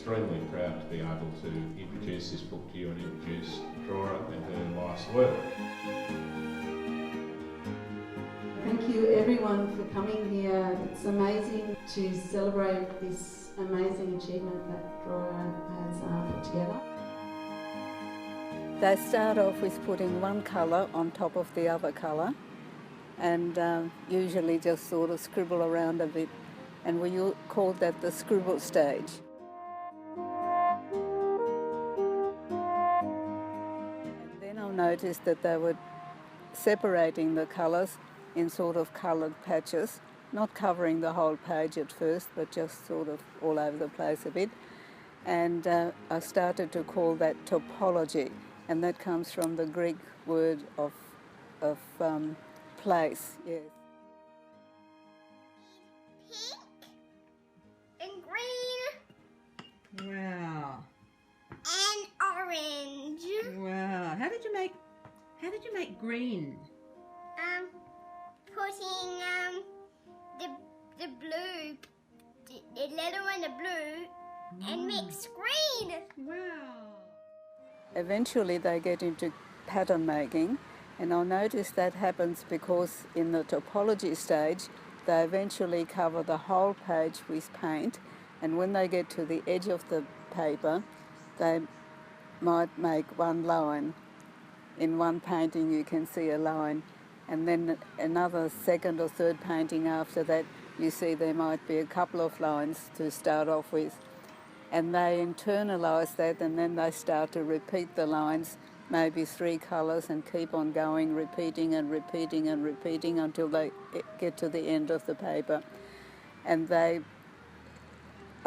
extremely proud to be able to introduce this book to you and introduce Dora and her life's work. Thank you everyone for coming here. It's amazing to celebrate this amazing achievement that Dora has put together. They start off with putting one colour on top of the other colour and usually just sort of scribble around a bit, and we call that the scribble stage. And then I noticed that they were separating the colours in sort of coloured patches, not covering the whole page at first, but just sort of all over the place a bit. And I started to call that topology, and that comes from the Greek word of place, yes. Pink and green. Wow. And orange. Wow. How did you make green? Putting the blue, the yellow and the blue, and mix green. Wow. Eventually they get into pattern making, and I'll notice that happens because in the topology stage they eventually cover the whole page with paint, and when they get to the edge of the paper they might make one line. In one painting you can see a line, and then another second or third painting after that you see there might be a couple of lines to start off with. And they internalise that, and then they start to repeat the lines, maybe 3 colours, and keep on going, repeating and repeating and repeating until they get to the end of the paper. And I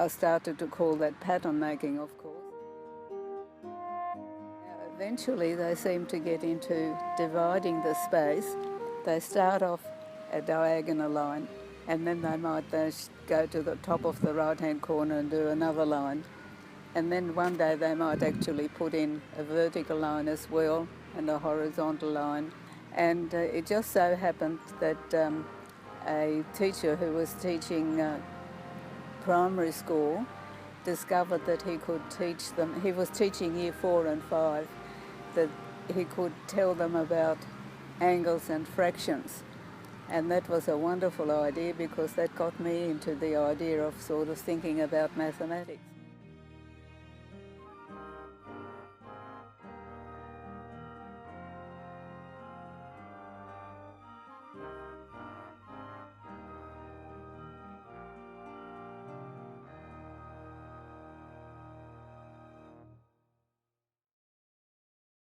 started to call that pattern making, of course. Now, eventually they seem to get into dividing the space. They start off a diagonal line, and then they might go to the top of the right-hand corner and do another line. And then one day they might actually put in a vertical line as well and a horizontal line. And it just so happened that a teacher who was teaching primary school discovered that he could teach them, he was teaching year 4 and 5, that he could tell them about angles and fractions. And that was a wonderful idea because that got me into the idea of sort of thinking about mathematics.